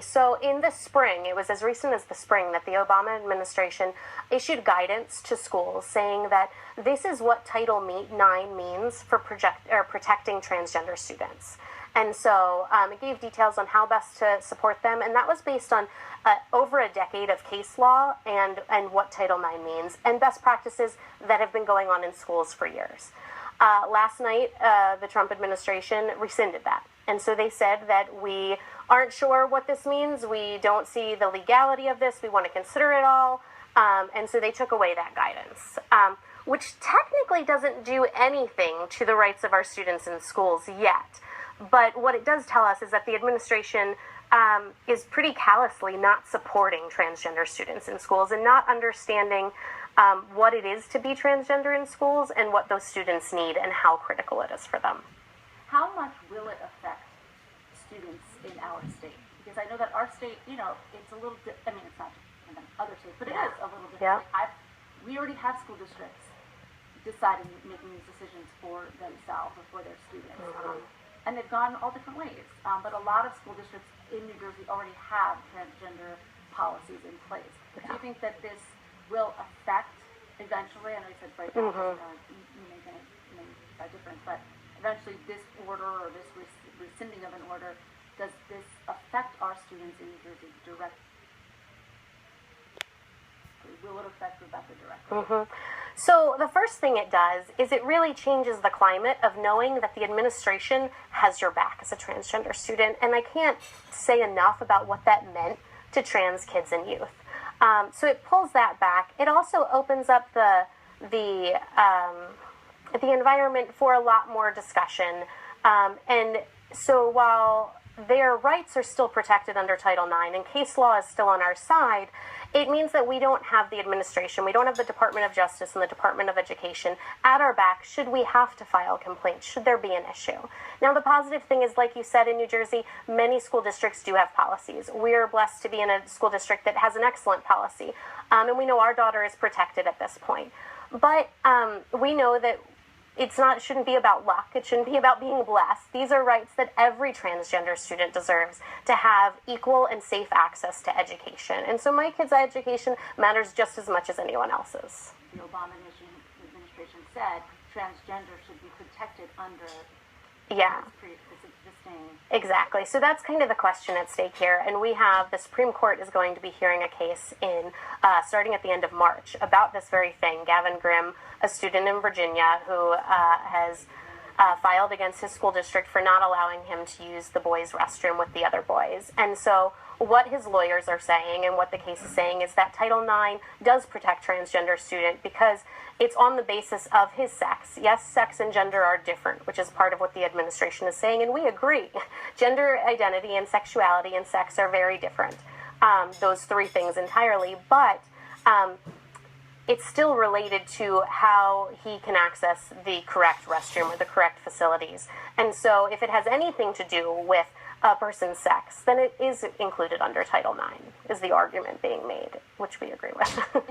So in the spring, it was as recent as the spring that the Obama administration issued guidance to schools saying that this is what Title IX means for protecting transgender students. And so it gave details on how best to support them, and that was based on over a decade of case law and what Title IX means, and best practices that have been going on in schools for years. Last night, the Trump administration rescinded that. And so they said that we aren't sure what this means. We don't see the legality of this. We want to consider it all. And so they took away that guidance, which technically doesn't do anything to the rights of our students in schools yet. But what it does tell us is that the administration is pretty callously not supporting transgender students in schools and not understanding what it is to be transgender in schools and what those students need and how critical it is for them. How much will it affect students in our state? Because I know that our state, it's a little I mean, it's not different than other states, but it is a little different. Yeah. We already have school districts deciding, making these decisions for themselves or for their students. And they've gone all different ways. But a lot of school districts in New Jersey already have transgender policies in place. Do you think that this will affect eventually, I know you said right now, you may a difference, but eventually this order or this rescinding of an order, does this affect our students in New Jersey directly? Will it affect Rebecca directly? So the first thing it does is it really changes the climate of knowing that the administration has your back as a transgender student, and I can't say enough about what that meant to trans kids and youth. So it pulls that back. It also opens up the environment for a lot more discussion. And so while their rights are still protected under Title IX and case law is still on our side, it means that we don't have the administration, we don't have the Department of Justice and the Department of Education at our back should we have to file complaints, should there be an issue. Now, the positive thing is, like you said, in New Jersey, many school districts do have policies. We're blessed to be in a school district that has an excellent policy, and we know our daughter is protected at this point. But we know that shouldn't be about luck. It shouldn't be about being blessed. These are rights that every transgender student deserves, to have equal and safe access to education. And so my kids' education matters just as much as anyone else's. The Obama administration said transgender should be protected under this existing. Exactly. So that's kind of the question at stake here. And the Supreme Court is going to be hearing a case starting at the end of March about this very thing. Gavin Grimm, a student in Virginia who has filed against his school district for not allowing him to use the boys' restroom with the other boys. And so what his lawyers are saying and what the case is saying is that Title IX does protect transgender student because it's on the basis of his sex. Yes, sex and gender are different, which is part of what the administration is saying, and we agree. Gender identity and sexuality and sex are very different, those three things entirely, but it's still related to how he can access the correct restroom or the correct facilities. And so if it has anything to do with a person's sex, then it is included under Title IX, is the argument being made, which we agree with.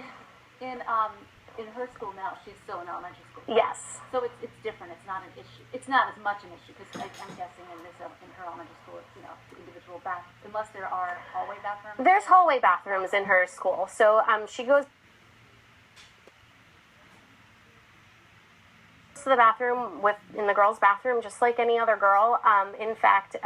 In her school now, she's still in elementary school. Yes. So it's different. It's not an issue. It's not as much an issue because I'm guessing in her elementary school, it's individual unless there are hallway bathrooms. There's hallway bathrooms in her school. So she goes to the bathroom in the girls' bathroom just like any other girl. In fact,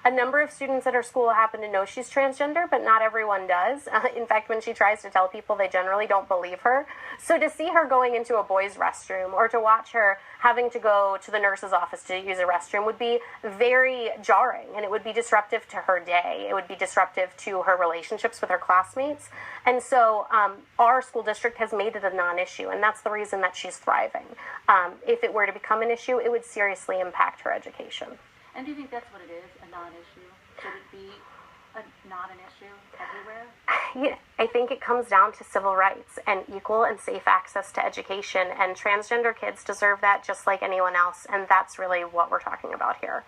a number of students at her school happen to know she's transgender, but not everyone does. In fact, when she tries to tell people, they generally don't believe her. So to see her going into a boys' restroom or to watch her having to go to the nurse's office to use a restroom would be very jarring, and it would be disruptive to her day. It would be disruptive to her relationships with her classmates. And so our school district has made it a non-issue, and that's the reason that she's thriving. If it were to become an issue, it would seriously impact her education. And do you think that's what it is, a non-issue? Should it be not an issue everywhere? Yeah, I think it comes down to civil rights and equal and safe access to education, and transgender kids deserve that just like anyone else, and that's really what we're talking about here.